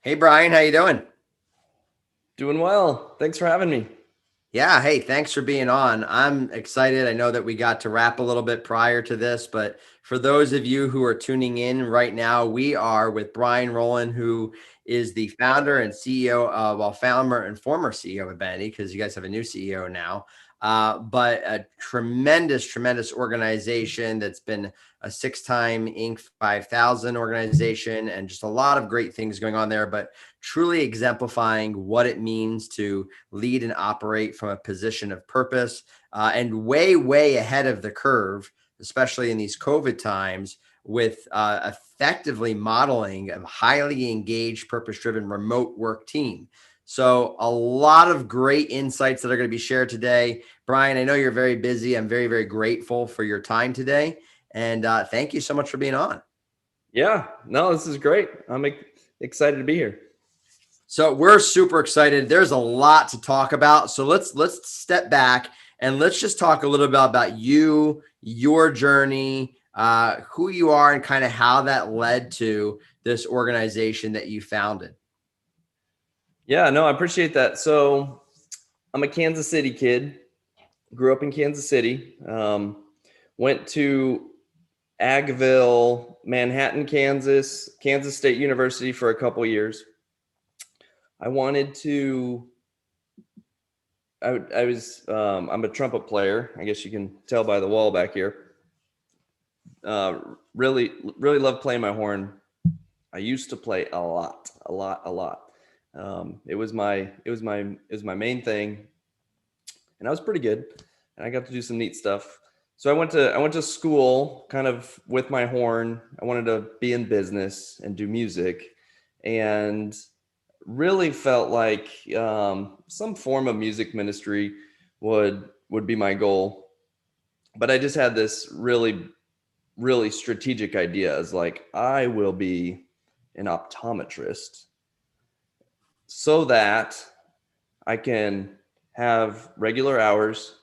Hey Brian, how you doing? Doing well. Thanks for having me. Yeah, hey, thanks for being on. I'm excited. I know that we got to wrap a little bit prior to this, but for those of you who are tuning in right now, we are with Brian Roland, who is the founder and CEO of, founder and former CEO of Abenity, because you guys have a new CEO now. But a tremendous organization that's been a six-time Inc. 5000 organization, and just a lot of great things going on there. But truly exemplifying what it means to lead and operate from a position of purpose, and way ahead of the curve, especially in these COVID times, with effectively modeling a highly engaged, purpose driven remote work team. So, a lot of great insights that are going to be shared today. Brian, I know you're very busy. I'm very grateful for your time today. And thank you so much for being on. Yeah, no, this is great. I'm excited to be here. So we're super excited. There's a lot to talk about. So let's step back and let's just talk a little bit about you, your journey, who you are, and kind of how that led to this organization that you founded. Yeah, no, I appreciate that. So I'm a Kansas City kid. Grew up in Kansas City. Went to Agville, Manhattan, Kansas, Kansas State University for a couple years. I wanted to. I was. I'm a trumpet player. I guess you can tell by the wall back here. Uh, really love playing my horn. I used to play a lot. It was my main thing, and I was pretty good, and I got to do some neat stuff. So I went to school kind of with my horn. I wanted to be in business and do music, and really felt like some form of music ministry would be my goal. But I just had this really strategic idea as like I will be an optometrist so that I can have regular hours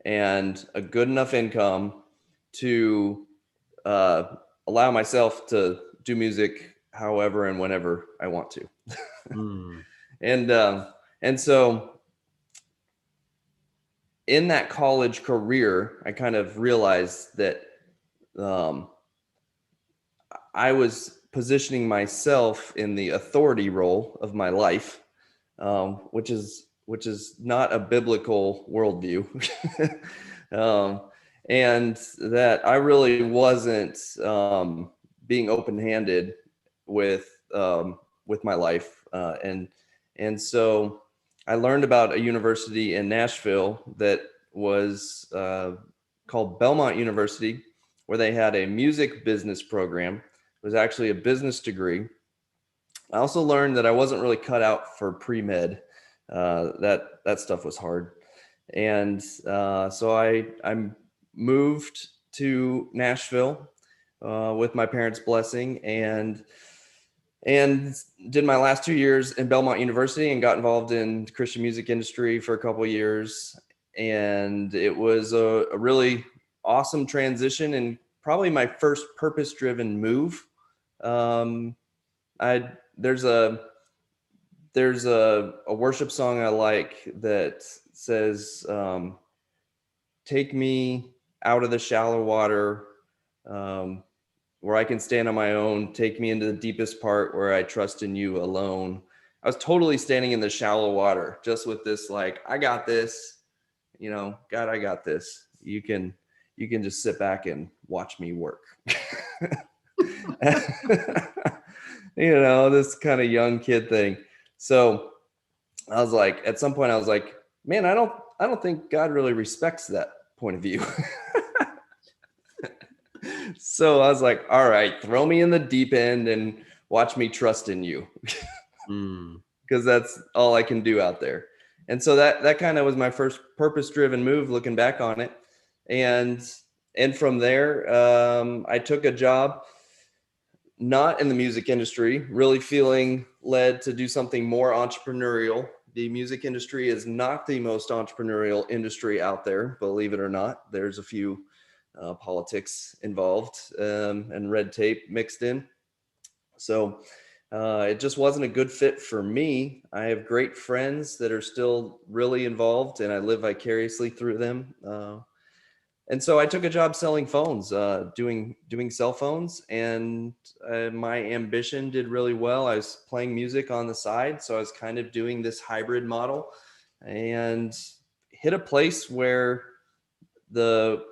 and a good enough income to uh, allow myself to do music however and whenever I want to. Hmm. and and so in that college career, I kind of realized that um, I was positioning myself in the authority role of my life, which is not a biblical worldview, um, and that I really wasn't being open-handed with with my life, and so I learned about a university in Nashville that was called Belmont University, where they had a music business program. It was actually a business degree. I also learned that I wasn't really cut out for pre-med. That stuff was hard, and so I moved to Nashville with my parents' blessing, and did my last 2 years in Belmont University and got involved in the Christian music industry for a couple of years. And it was a really awesome transition and probably my first purpose-driven move. Um, I there's a worship song I like that says, "Take me out of the shallow water, um, where I can stand on my own. Take me into the deepest part where I trust in you alone." I was totally standing in the shallow water, just with this, like, I got this, God, I got this. You can just sit back and watch me work. This kind of young kid thing. So I was like, at some point, I was like, man, I don't think God really respects that point of view. So I was like, all right, throw me in the deep end and watch me trust in you, Hmm. because that's all I can do out there. And so that kind of was my first purpose-driven move, looking back on it. And from there, I took a job not in the music industry, really feeling led to do something more entrepreneurial. The music industry is not the most entrepreneurial industry out there, believe it or not. There's a few politics involved, and red tape mixed in. So It just wasn't a good fit for me. I have great friends that are still really involved, and I live vicariously through them. And so I took a job selling phones, doing cell phones, and my ambition did really well. I was playing music on the side, so I was kind of doing this hybrid model, and hit a place where the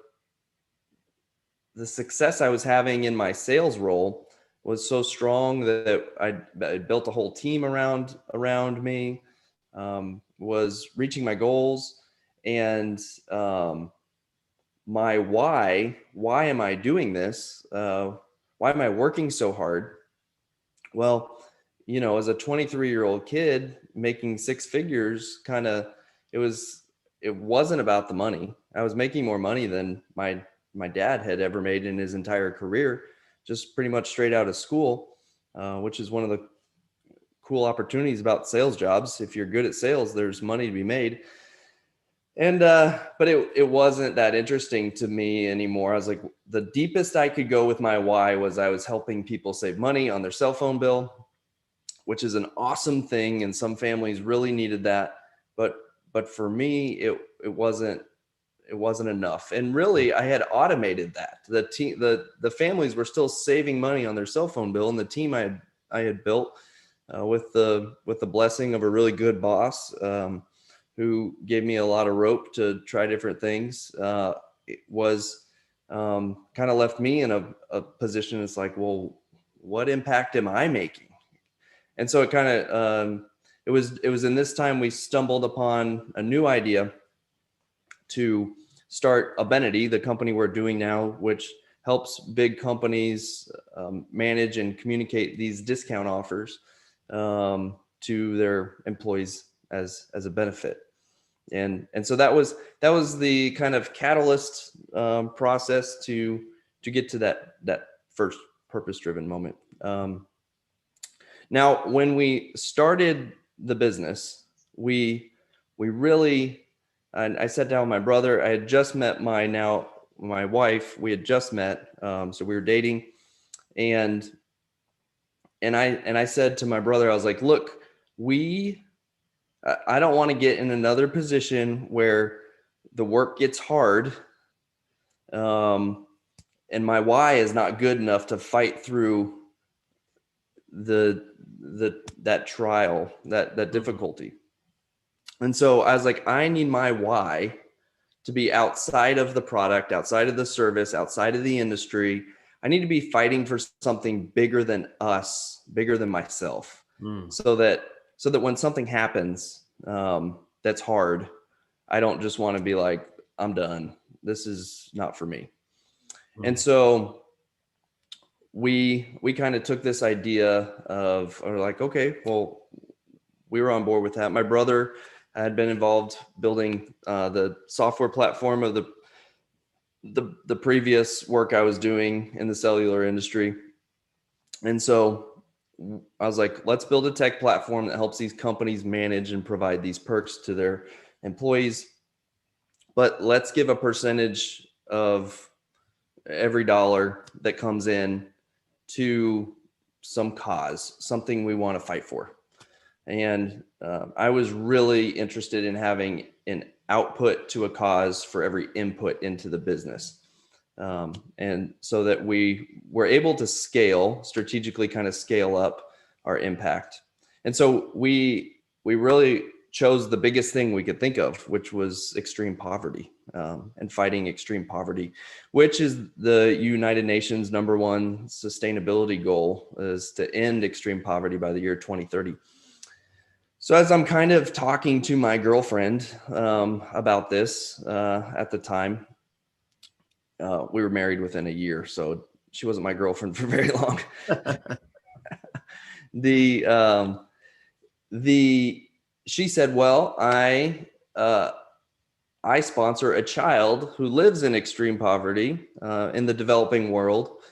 success I was having in my sales role was so strong that I built a whole team around me, was reaching my goals, and my why am I doing this? Why am I working so hard? Well, as a 23-year-old kid making six figures, it wasn't about the money. I was making more money than my dad had ever made in his entire career, just pretty much straight out of school, which is one of the cool opportunities about sales jobs. If you're good at sales, there's money to be made. And but it wasn't that interesting to me anymore. I was like, the deepest I could go with my why was I was helping people save money on their cell phone bill, which is an awesome thing, and some families really needed that. But for me, it wasn't enough. And really, I had automated that. The families were still saving money on their cell phone bill, and the team I had built with the blessing of a really good boss. Who gave me a lot of rope to try different things, it was kind of left me in a position. It's like, well, what impact am I making? And so it kind of, it was in this time we stumbled upon a new idea to start Abenity, the company we're doing now, which helps big companies manage and communicate these discount offers to their employees as a benefit. And so that was the kind of catalyst process to get to that first purpose-driven moment. Now, when we started the business, we really, and I sat down with my brother. I had just met my wife. We had just met, so we were dating, and I said to my brother, I was like, look, I don't want to get in another position where the work gets hard, and my why is not good enough to fight through that trial, that difficulty. And so I was like, I need my why to be outside of the product, outside of the service, outside of the industry. I need to be fighting for something bigger than us, bigger than myself, so that when something happens that's hard, I don't just want to be like, I'm done. This is not for me. And so we kind of took this idea of, or like, okay, well, we were on board with that. My brother had been involved building the software platform of the previous work I was doing in the cellular industry. And so I was like, let's build a tech platform that helps these companies manage and provide these perks to their employees. But let's give a percentage of every dollar that comes in to some cause, something we want to fight for. And I was really interested in having an output to a cause for every input into the business. And so that we were able to strategically kind of scale up our impact. And so we really chose the biggest thing we could think of, which was extreme poverty, and fighting extreme poverty, which is the United Nations #1 sustainability goal, is to end extreme poverty by the year 2030. So as I'm kind of talking to my girlfriend about this at the time, we were married within a year, so she wasn't my girlfriend for very long. She said, well, I sponsor a child who lives in extreme poverty in the developing world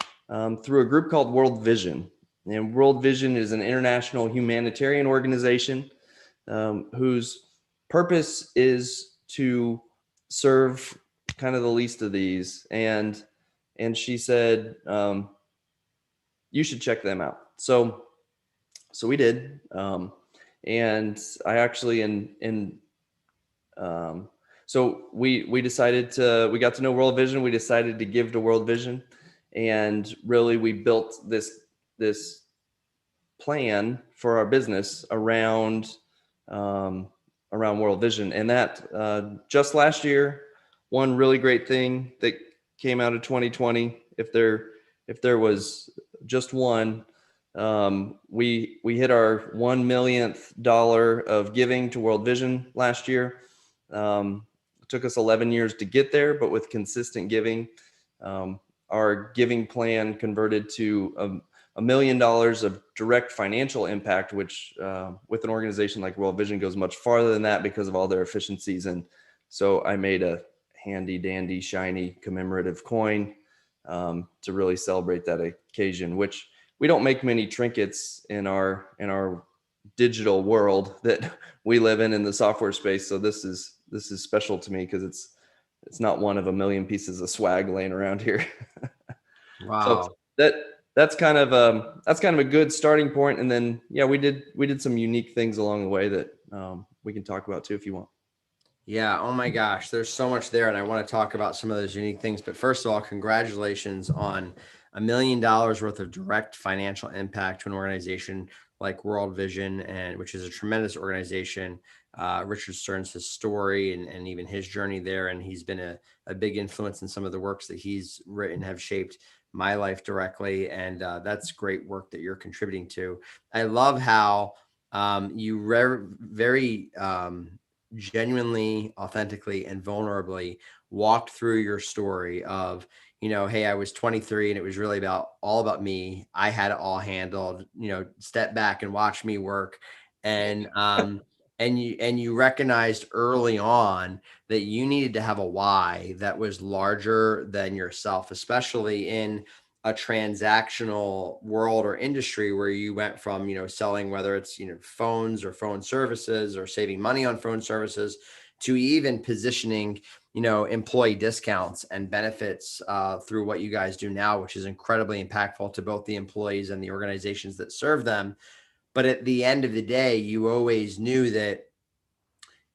through a group called World Vision. And World Vision is an international humanitarian organization whose purpose is to serve kind of the least of these. And she said, you should check them out. So So we did. And I actually so we decided we got to know World Vision. We decided to give to World Vision, and really we built this plan for our business around World Vision. And that just last year, one really great thing that came out of 2020, if there was just one, we hit our $1 millionth of giving to World Vision last year. It took us 11 years to get there, but with consistent giving, our giving plan converted to $1 million of direct financial impact, which with an organization like World Vision goes much farther than that because of all their efficiencies. And so I made a handy dandy shiny commemorative coin to really celebrate that occasion, which we don't make many trinkets in our digital world that we live in the software space. So this is special to me because it's not one of a million pieces of swag laying around here. Wow. So that's kind of a good starting point. And then, yeah, we did some unique things along the way that we can talk about too, if you want. Yeah. Oh my gosh. There's so much there. And I want to talk about some of those unique things. But first of all, congratulations on $1 million worth of direct financial impact to an organization like World Vision, and which is a tremendous organization. Richard Stern's his story and even his journey there. And he's been a big influence in some of the works that he's written have shaped my life directly. And that's great work that you're contributing to. I love how you very genuinely, authentically, and vulnerably walked through your story of, hey, I was 23 and it was really all about me. I had it all handled, step back and watch me work. And you recognized early on that you needed to have a why that was larger than yourself, especially in a transactional world or industry where you went from, selling, whether it's, phones or phone services or saving money on phone services, to even positioning, employee discounts and benefits through what you guys do now, which is incredibly impactful to both the employees and the organizations that serve them. But at the end of the day, you always knew that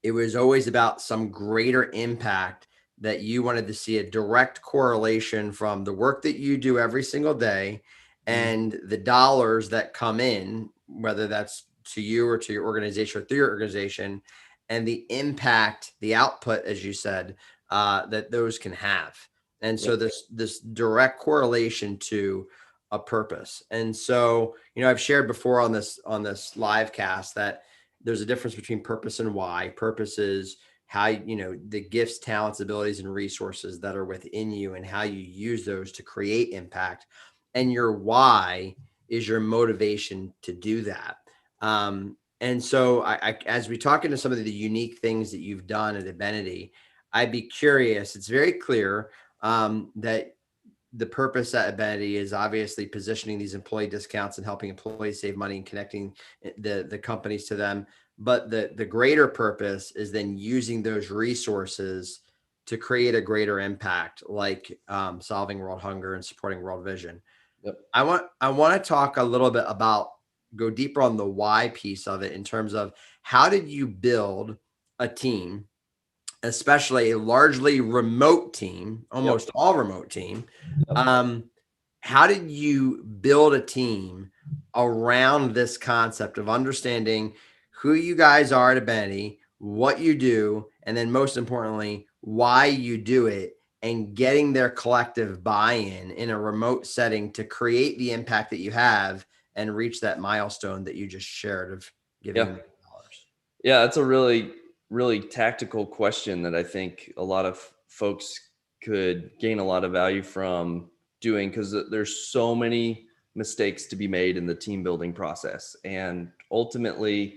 it was always about some greater impact, that you wanted to see a direct correlation from the work that you do every single day and the dollars that come in, whether that's to you or to your organization or through your organization, and the impact, the output, as you said, that those can have. And so there's this direct correlation to a purpose. And so, I've shared before on this live cast that there's a difference between purpose and why. Purpose is how, the gifts, talents, abilities, and resources that are within you and how you use those to create impact. And your why is your motivation to do that. And so as we talk into some of the unique things that you've done at Abenity, I'd be curious. It's very clear that the purpose at Abenity is obviously positioning these employee discounts and helping employees save money and connecting the companies to them. But the greater purpose is then using those resources to create a greater impact, like solving world hunger and supporting World Vision. Yep. I want to talk a little bit about, go deeper on the why piece of it, in terms of how did you build a team, especially a largely remote team, almost all remote team. How did you build a team around this concept of understanding who you guys are at Abenity, what you do, and then most importantly, why you do it, and getting their collective buy-in in a remote setting to create the impact that you have and reach that milestone that you just shared of giving $1 million? Yeah, that's a really, really tactical question that I think a lot of folks could gain a lot of value from doing, because there's so many mistakes to be made in the team building process. And ultimately,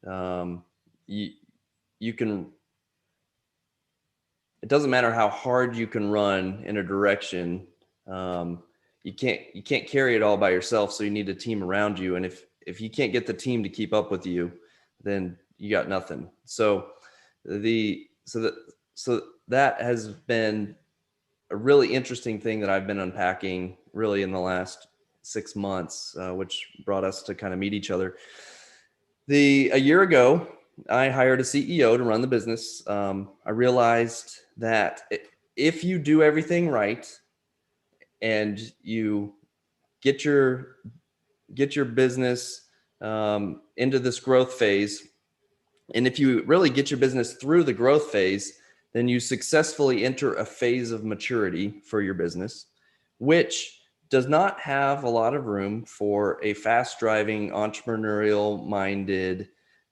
you can, it doesn't matter how hard you can run in a direction. You can't carry it all by yourself. So you need a team around you. And if you can't get the team to keep up with you, then you got nothing. So that has been a really interesting thing that I've been unpacking really in the last 6 months, which brought us to kind of meet each other. A year ago, I hired a CEO to run the business. I realized that if you do everything right and you get your business into this growth phase, and if you really get your business through the growth phase, then you successfully enter a phase of maturity for your business, which does not have a lot of room for a fast driving, entrepreneurial minded,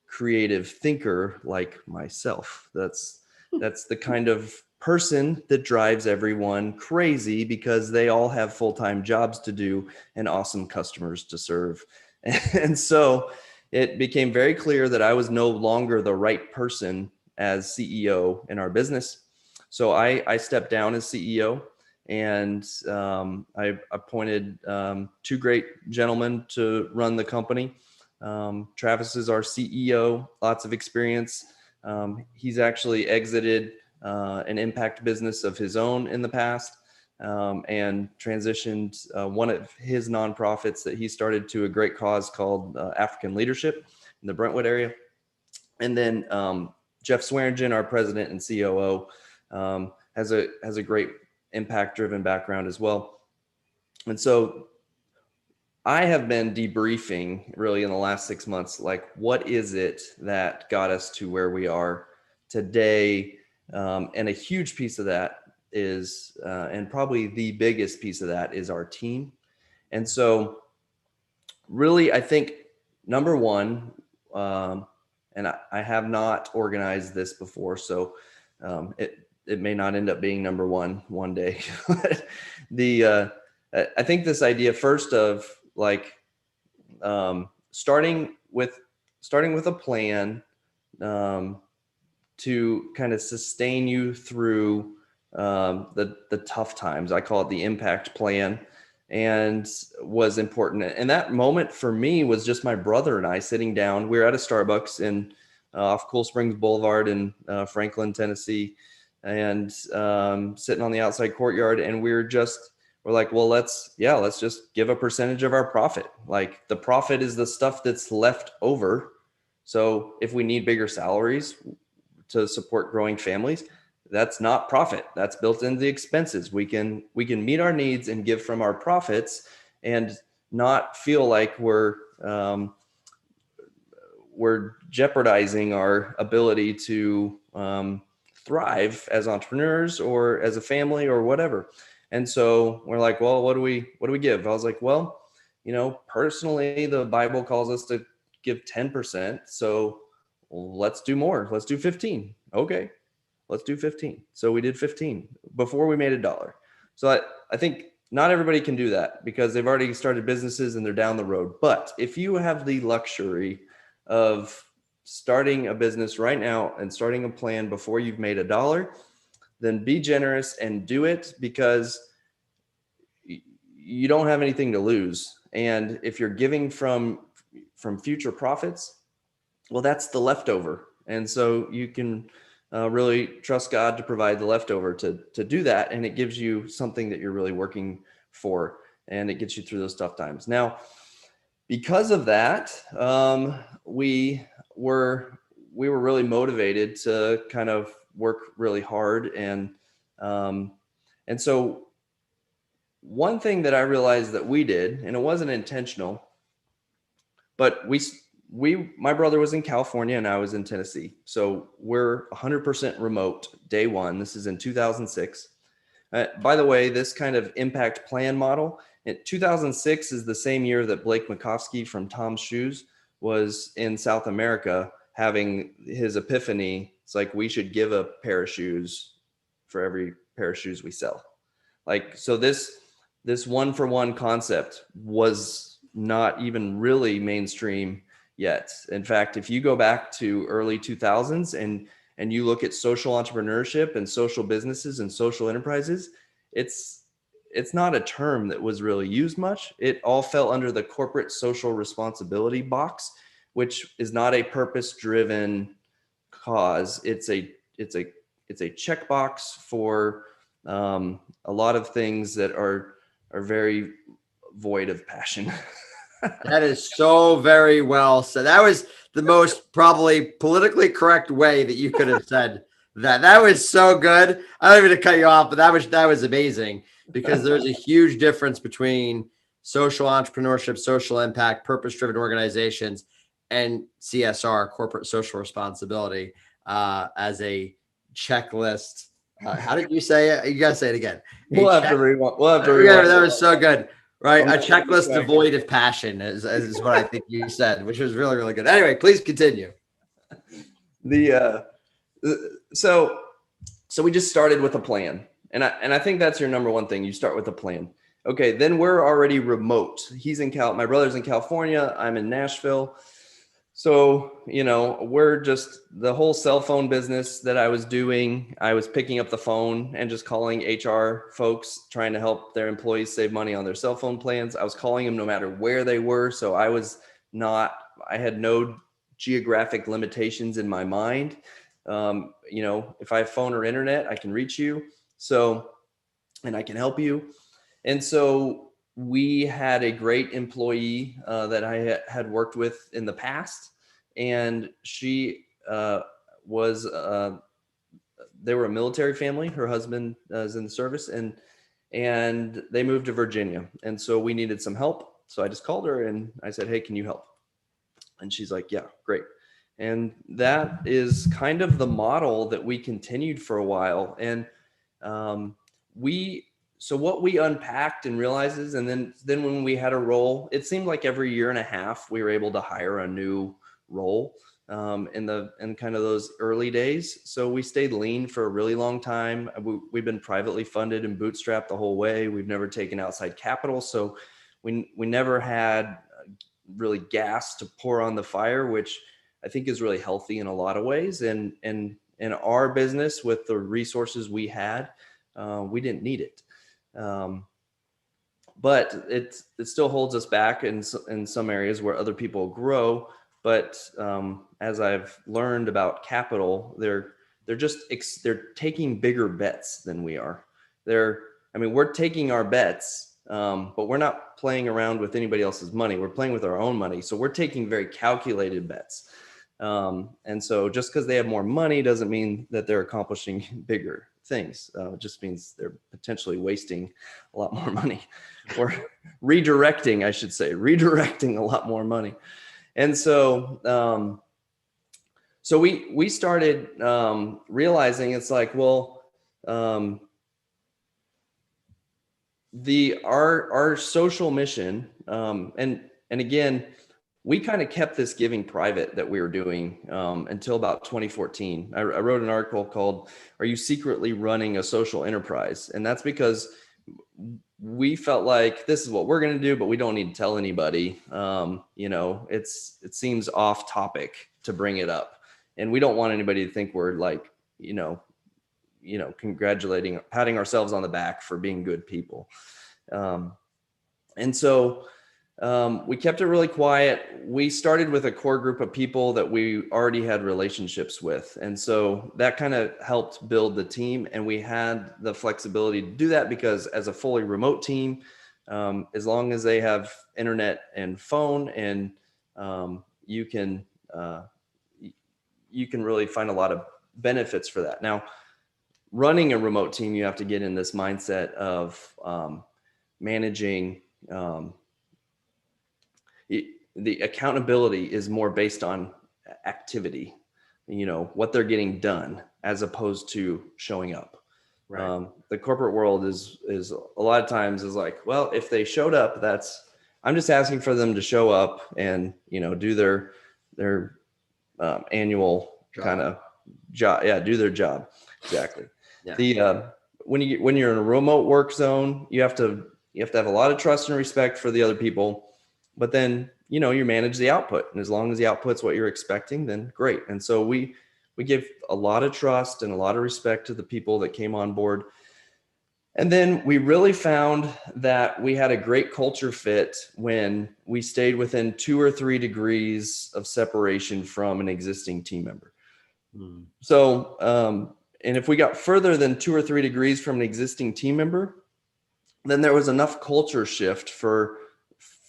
creative thinker like myself. That's the kind of person that drives everyone crazy because they all have full-time jobs to do and awesome customers to serve. And so it became very clear that I was no longer the right person as CEO in our business. So I stepped down as CEO, and I appointed two great gentlemen to run the company. Travis is our CEO, lots of experience. He's actually exited an impact business of his own in the past, and transitioned one of his nonprofits that he started to a great cause called African Leadership in the Brentwood area. And then Jeff Swearingen, our president and COO, has a great impact-driven background as well. And so I have been debriefing really in the last 6 months, like, what is it that got us to where we are today? And a huge piece of that is, and probably the biggest piece of that is our team. And so really, I think number one, and I have not organized this before, so it may not end up being number one day. I think this idea first of like starting with a plan to kind of sustain you through the tough times. I call it the impact plan, and was important. And that moment for me was just my brother and I sitting down. We were at a Starbucks in off Cool Springs Boulevard in Franklin, Tennessee, and sitting on the outside courtyard, and we're like, well, let's just give a percentage of our profit. Like, the profit is the stuff that's left over. So if we need bigger salaries to support growing families, that's not profit. That's built into the expenses. We can meet our needs and give from our profits and not feel like we're jeopardizing our ability to thrive as entrepreneurs or as a family or whatever. And so we're like, well, what do we give? I was like, well, personally, the Bible calls us to give 10%. So let's do more. Let's do 15. Okay, let's do 15. So we did 15 before we made $1. So I think not everybody can do that because they've already started businesses and they're down the road. But if you have the luxury of starting a business right now and starting a plan before you've made $1, then be generous and do it, because you don't have anything to lose. And if you're giving from future profits, well, that's the leftover. And so you can really trust God to provide the leftover to do that. And it gives you something that you're really working for, and it gets you through those tough times. Now, because of that, we were really motivated to kind of work really hard. And so one thing that I realized that we did, and it wasn't intentional, but my brother was in California and I was in Tennessee. So we're 100% remote day one. This is in 2006. By the way, this kind of impact plan model, 2006 is the same year that Blake Makovsky from Tom's Shoes was in South America having his epiphany. It's like, we should give a pair of shoes for every pair of shoes we sell. Like, so this 1-for-1 concept was not even really mainstream yet. In fact, if you go back to early 2000s and you look at social entrepreneurship and social businesses and social enterprises, it's not a term that was really used much. It all fell under the corporate social responsibility box, which is not a purpose-driven cause. It's a checkbox for a lot of things that are very void of passion. That is so very well said. That was the most probably politically correct way that you could have said that. That was so good. I don't even to cut you off, but that was amazing, because there's a huge difference between social entrepreneurship, social impact, purpose-driven organizations, and CSR, corporate social responsibility, as a checklist. How did you say it? You gotta say it again. We'll have to rewind. That was so good. Right. I'm A checklist devoid of passion is what I think you said, which was really, really good. Anyway, please continue. So we just started with a plan. And I think that's your number one thing. You start with a plan. Okay. Then we're already remote. My brother's in California. I'm in Nashville. So, we're just the whole cell phone business that I was doing. I was picking up the phone and just calling HR folks, trying to help their employees save money on their cell phone plans. I was calling them no matter where they were. So I had no geographic limitations in my mind. If I have phone or internet, I can reach you. And I can help you. And so we had a great employee that I had worked with in the past, and she they were a military family. Her husband is in the service, and they moved to Virginia. And so we needed some help. So I just called her and I said, "Hey, can you help?" And she's like, "Yeah, great." And that is kind of the model that we continued for a while. And so what we unpacked and realized is, and then when we had a role, it seemed like every year and a half we were able to hire a new role in kind of those early days. So we stayed lean for a really long time. We've been privately funded and bootstrapped the whole way. We've never taken outside capital. So we never had really gas to pour on the fire, which I think is really healthy in a lot of ways. And in our business, with the resources we had, we didn't need it. But it still holds us back in some areas where other people grow. But as I've learned about capital, they're taking bigger bets than we are. We're taking our bets, but we're not playing around with anybody else's money. We're playing with our own money. So we're taking very calculated bets. And so just because they have more money doesn't mean that they're accomplishing bigger things. It just means they're potentially wasting a lot more money, or redirecting a lot more money. And so, we started realizing it's like, well, our social mission, and again, we kind of kept this giving private that we were doing until about 2014. I wrote an article called "Are You Secretly Running a Social Enterprise?" And that's because we felt like this is what we're going to do, but we don't need to tell anybody. It seems off topic to bring it up, and we don't want anybody to think we're like, patting ourselves on the back for being good people. And so we kept it really quiet. We started with a core group of people that we already had relationships with. And so that kind of helped build the team. And we had the flexibility to do that because as a fully remote team, as long as they have internet and phone, and you can really find a lot of benefits for that. Now, running a remote team, you have to get in this mindset of managing. The accountability is more based on activity, what they're getting done, as opposed to showing up. Right. The corporate world is a lot of times is like, well, if they showed up, I'm just asking for them to show up and, do their annual kind of job. Yeah. Do their job. Exactly. Yeah. When you're in a remote work zone, you have to have a lot of trust and respect for the other people, but then, you manage the output, and as long as the output's what you're expecting, then great. And so we give a lot of trust and a lot of respect to the people that came on board. And then we really found that we had a great culture fit when we stayed within 2 or 3 degrees of separation from an existing team member. So, and if we got further than 2 or 3 degrees from an existing team member, then there was enough culture shift for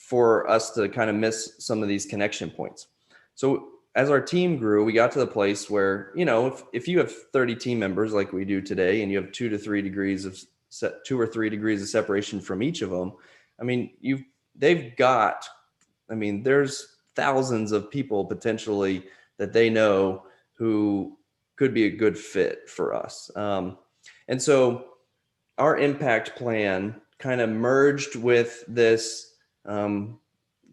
for us to kind of miss some of these connection points. So as our team grew, we got to the place where, if you have 30 team members like we do today, and you have 2 or 3 degrees of separation from each of them, there's thousands of people potentially that they know who could be a good fit for us. And so our impact plan kind of merged with this 2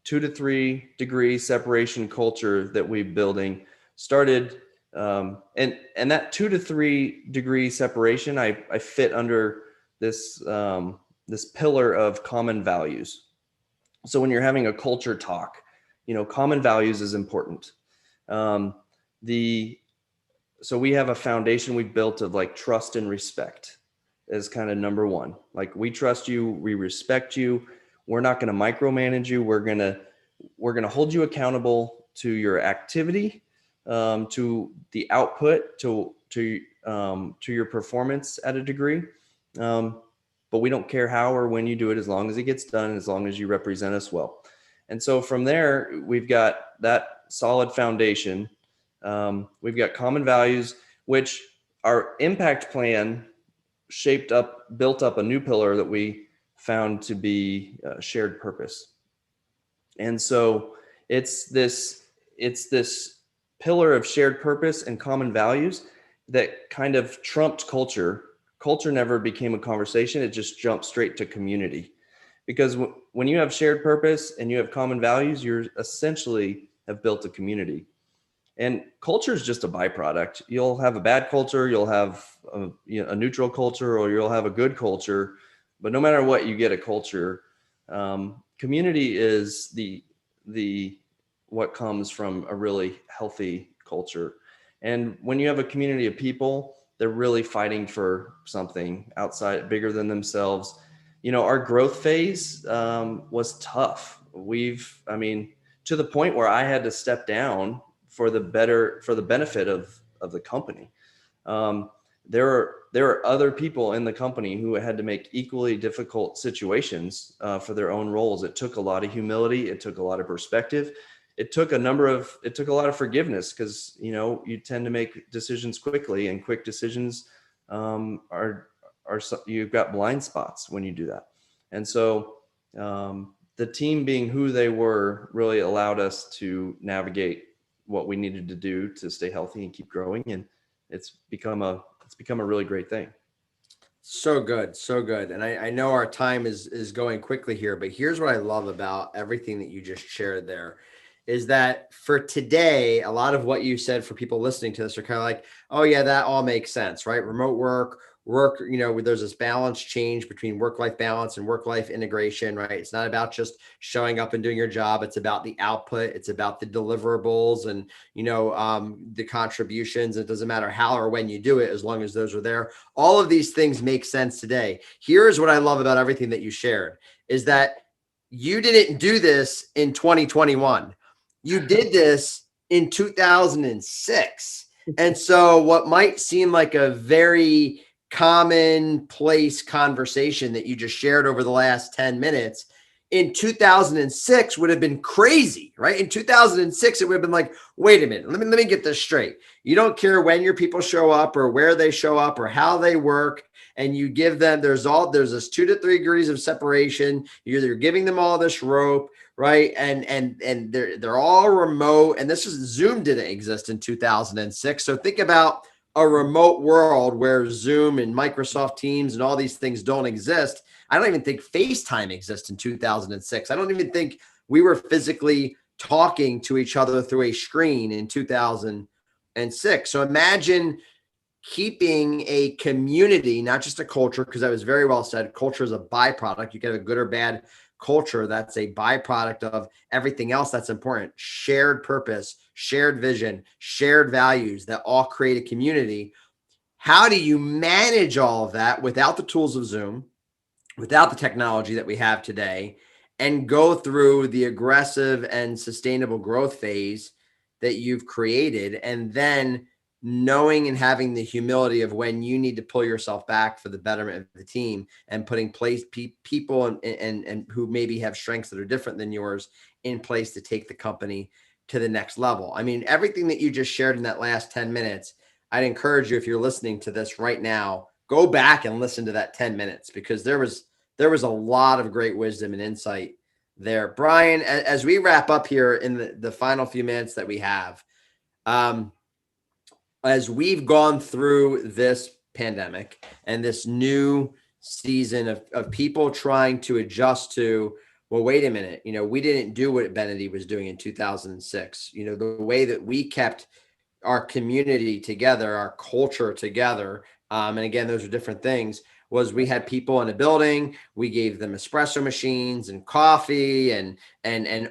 to 3 degree separation culture that we're building. Started and that 2 to 3 degree separation, I fit under this this pillar of common values. So when you're having a culture talk, common values is important. So we have a foundation we built of like trust and respect as kind of number one. Like, we trust you, we respect you. We're not going to micromanage you. We're going to hold you accountable to your activity, to the output, to your performance at a degree. But we don't care how or when you do it, as long as it gets done, as long as you represent us well. And so from there, we've got that solid foundation. We've got common values, which our impact plan built up a new pillar that we found to be shared purpose. And so it's this pillar of shared purpose and common values that kind of trumped culture. Culture never became a conversation. It just jumped straight to community. Because when you have shared purpose and you have common values, you're essentially have built a community. And culture is just a byproduct. You'll have a bad culture, you'll have a neutral culture, or you'll have a good culture. But no matter what, you get a culture. Community is the what comes from a really healthy culture. And when you have a community of people, they're really fighting for something outside, bigger than themselves. Our growth phase was tough. To the point where I had to step down for the benefit of the company. There are other people in the company who had to make equally difficult situations for their own roles. It took a lot of humility. It took a lot of perspective. It took a lot of forgiveness, because you tend to make decisions quickly, and quick decisions you've got blind spots when you do that. And so the team being who they were really allowed us to navigate what we needed to do to stay healthy and keep growing. And it's become a really great thing. So good. So good. And I know our time is going quickly here, but here's what I love about everything that you just shared there is that for today, a lot of what you said for people listening to this are kind of like, oh yeah, that all makes sense, right? Remote work, there's this balance change between work-life balance and work-life integration, right? It's not about just showing up and doing your job. It's about the output. It's about the deliverables and, the contributions. It doesn't matter how or when you do it, as long as those are there. All of these things make sense today. Here's what I love about everything that you shared is that you didn't do this in 2021. You did this in 2006. And so what might seem like a very commonplace conversation that you just shared over the last 10 minutes in 2006 would have been crazy, right? In 2006, it would have been like, wait a minute, let me get this straight. You don't care when your people show up or where they show up or how they work. And you give them, there's this 2 to 3 degrees of separation. You're giving them all this rope, right? And they're all remote. And Zoom didn't exist in 2006. So think about a remote world where Zoom and Microsoft Teams and all these things don't exist. I don't even think FaceTime exists in 2006. I don't even think we were physically talking to each other through a screen in 2006. So imagine keeping a community, not just a culture, because that was very well said. Culture is a byproduct. You get a good or bad culture. That's a byproduct of everything else that's important. Shared purpose, shared vision, shared values that all create a community. How do you manage all of that without the tools of Zoom, without the technology that we have today, and go through the aggressive and sustainable growth phase that you've created, and then knowing and having the humility of when you need to pull yourself back for the betterment of the team, and putting people and who maybe have strengths that are different than yours in place to take the company to the next level. I mean, everything that you just shared in that last 10 minutes, I'd encourage you, if you're listening to this right now, go back and listen to that 10 minutes, because there was a lot of great wisdom and insight there. Brian, as we wrap up here in the final few minutes that we have, as we've gone through this pandemic and this new season of people trying to adjust to, well, wait a minute, we didn't do what Abenity was doing in 2006. The way that we kept our community together, our culture together. And again, those are different things. Was we had people in a building, we gave them espresso machines and coffee and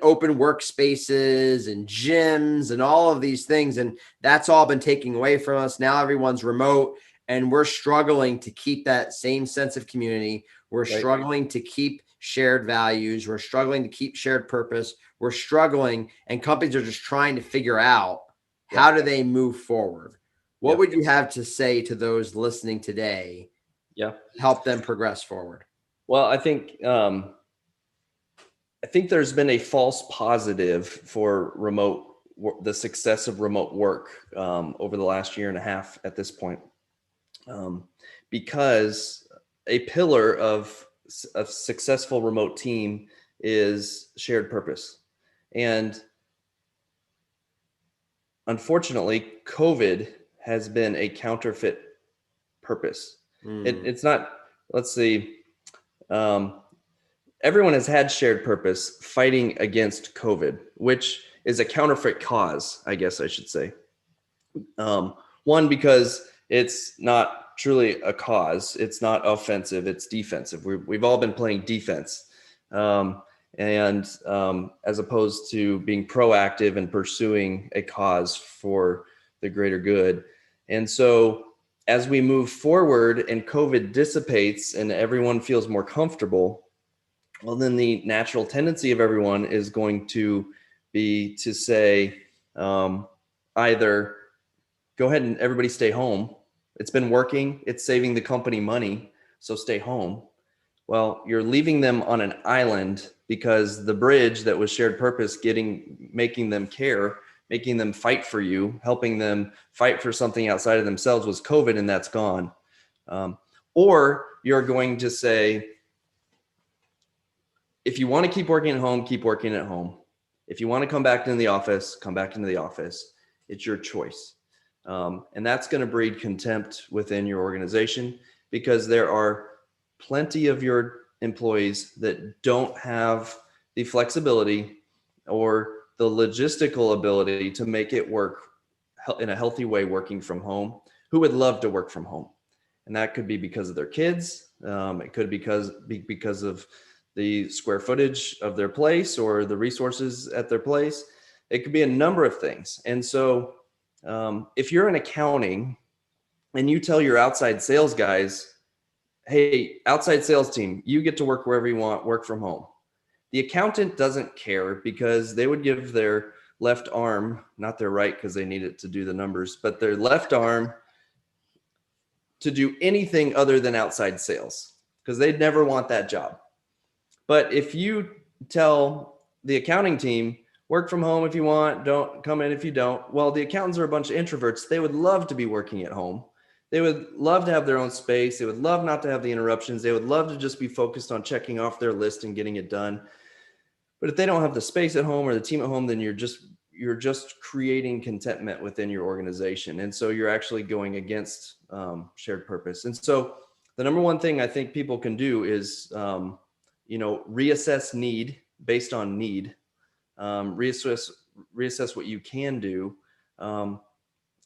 open workspaces and gyms and all of these things. And that's all been taken away from us. Now everyone's remote, and we're struggling to keep that same sense of community. We're struggling to keep shared values. We're struggling to keep shared purpose. We're struggling, and companies are just trying to figure out, how do they move forward? What would you have to say to those listening today? Help them progress forward. Well, I think there's been a false positive for the success of remote work over the last year and a half at this point, because a pillar of a successful remote team is shared purpose. And unfortunately, COVID has been a counterfeit purpose. It's not, let's see, everyone has had shared purpose fighting against COVID, which is a counterfeit cause, I guess I should say. One, because it's not truly a cause. It's not offensive, it's defensive. We've all been playing defense. And as opposed to being proactive and pursuing a cause for the greater good. And so as we move forward and COVID dissipates and everyone feels more comfortable, well, then the natural tendency of everyone is going to be to say, either go ahead and everybody stay home. It's been working. It's saving the company money. So stay home. Well, you're leaving them on an island, because the bridge that was shared purpose, making them care, making them fight for you, helping them fight for something outside of themselves, was COVID, and that's gone. Or you're going to say, if you want to keep working at home, keep working at home. If you want to come back into the office, come back into the office. It's your choice. And that's going to breed contempt within your organization, because there are plenty of your employees that don't have the flexibility or the logistical ability to make it work in a healthy way working from home, who would love to work from home. And that could be because of their kids. It could be because of the square footage of their place or the resources at their place. It could be a number of things. And so if you're in accounting and you tell your outside sales guys, hey, outside sales team, you get to work wherever you want, work from home. The accountant doesn't care, because they would give their left arm, not their right because they need it to do the numbers, but their left arm to do anything other than outside sales, because they'd never want that job. But if you tell the accounting team, work from home if you want, don't come in if you don't, well, the accountants are a bunch of introverts. They would love to be working at home. They would love to have their own space. They would love not to have the interruptions. They would love to just be focused on checking off their list and getting it done. But if they don't have the space at home or the team at home, then you're just creating contentment within your organization. And so you're actually going against shared purpose. And so the number one thing I think people can do is, reassess need based on need, reassess what you can do. And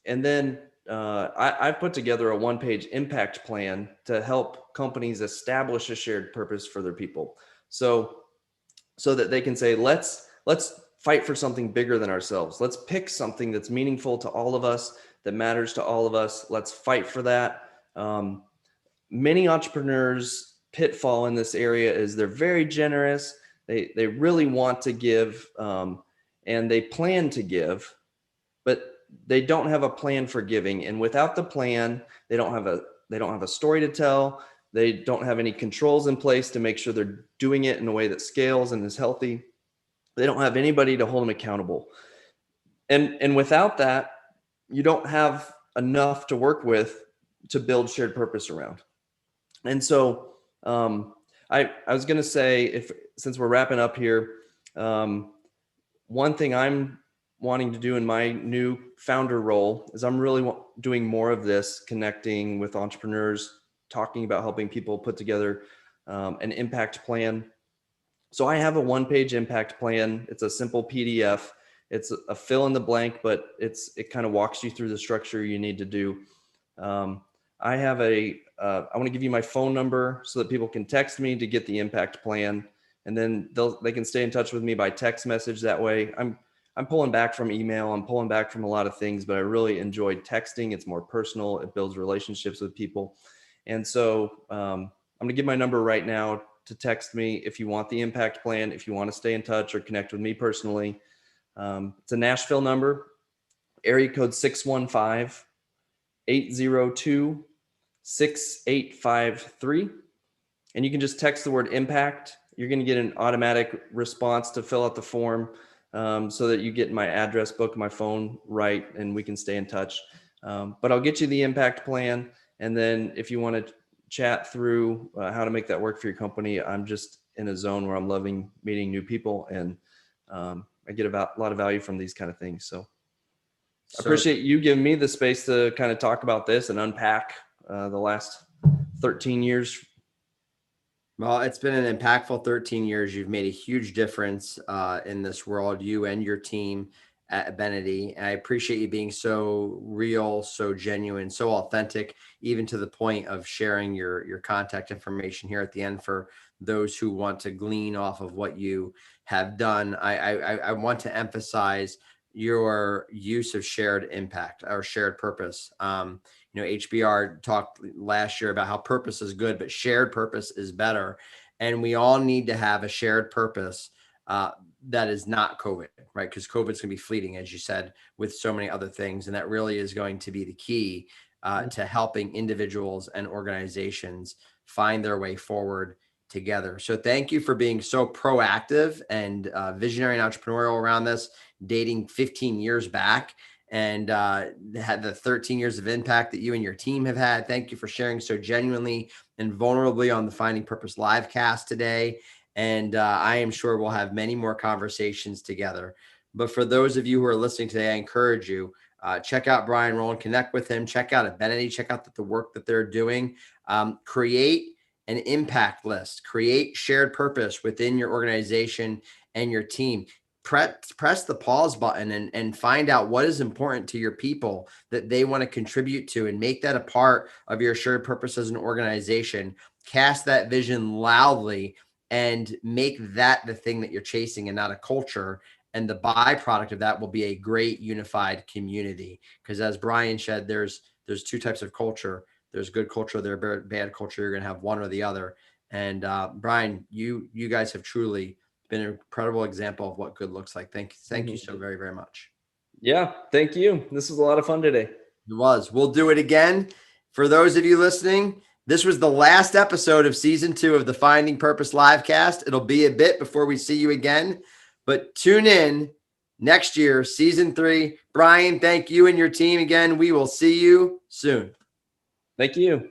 then I put together a one-page impact plan to help companies establish a shared purpose for their people. So that they can say, let's fight for something bigger than ourselves. Let's pick something that's meaningful to all of us, that matters to all of us. Let's fight for that. Many entrepreneurs' pitfall in this area is they're very generous. They really want to give, and they plan to give, but they don't have a plan for giving, and without the plan, they don't have a story to tell. They don't have any controls in place to make sure they're doing it in a way that scales and is healthy. They don't have anybody to hold them accountable. And without that, you don't have enough to work with to build shared purpose around. And so I was going to say, since we're wrapping up here, one thing I'm wanting to do in my new founder role is I'm really doing more of this, connecting with entrepreneurs, talking about helping people put together an impact plan. So I have a one-page impact plan. It's a simple PDF. It's a fill in the blank, but it kind of walks you through the structure you need to do. I have I want to give you my phone number so that people can text me to get the impact plan, and then they can stay in touch with me by text message. That way, I'm pulling back from email. I'm pulling back from a lot of things, but I really enjoyed texting. It's more personal. It builds relationships with people. And so I'm going to give my number right now to text me if you want the impact plan, if you want to stay in touch or connect with me personally. It's a Nashville number, area code 615-802-6853. And you can just text the word impact. You're going to get an automatic response to fill out the form so that you get my address book, my phone right, and we can stay in touch. But I'll get you the impact plan. And then if you want to chat through how to make that work for your company, I'm just in a zone where I'm loving meeting new people, and I get a lot of value from these kind of things. So I appreciate you giving me the space to kind of talk about this and unpack the last 13 years. Well, it's been an impactful 13 years. You've made a huge difference in this world, you and your team at Abenity. And I appreciate you being so real, so genuine, so authentic, even to the point of sharing your contact information here at the end for those who want to glean off of what you have done. I want to emphasize your use of shared impact or shared purpose. HBR talked last year about how purpose is good, but shared purpose is better. And we all need to have a shared purpose that is not COVID, right? Because COVID's going to be fleeting, as you said, with so many other things. And that really is going to be the key to helping individuals and organizations find their way forward together. So thank you for being so proactive and visionary and entrepreneurial around this, dating 15 years back, and had the 13 years of impact that you and your team have had. Thank you for sharing so genuinely and vulnerably on the Finding Purpose LiveCast today. And I am sure we'll have many more conversations together. But for those of you who are listening today, I encourage you, check out Brian Roland, connect with him, check out Abenity, check out the work that they're doing. Create an impact list, create shared purpose within your organization and your team. Press the pause button and find out what is important to your people that they want to contribute to, and make that a part of your shared purpose as an organization. Cast that vision loudly and make that the thing that you're chasing and not a culture. And the byproduct of that will be a great unified community. Because as Brian said, there's two types of culture. There's good culture, there's bad culture. You're going to have one or the other. And Brian, you guys have truly been an incredible example of what good looks like. Thank you so very, very much. Yeah, thank you. This was a lot of fun today. It was. We'll do it again. For those of you listening, this was the last episode of season 2 of the Finding Purpose LiveCast. It'll be a bit before we see you again, but tune in next year, season 3. Brian, thank you and your team again. We will see you soon. Thank you.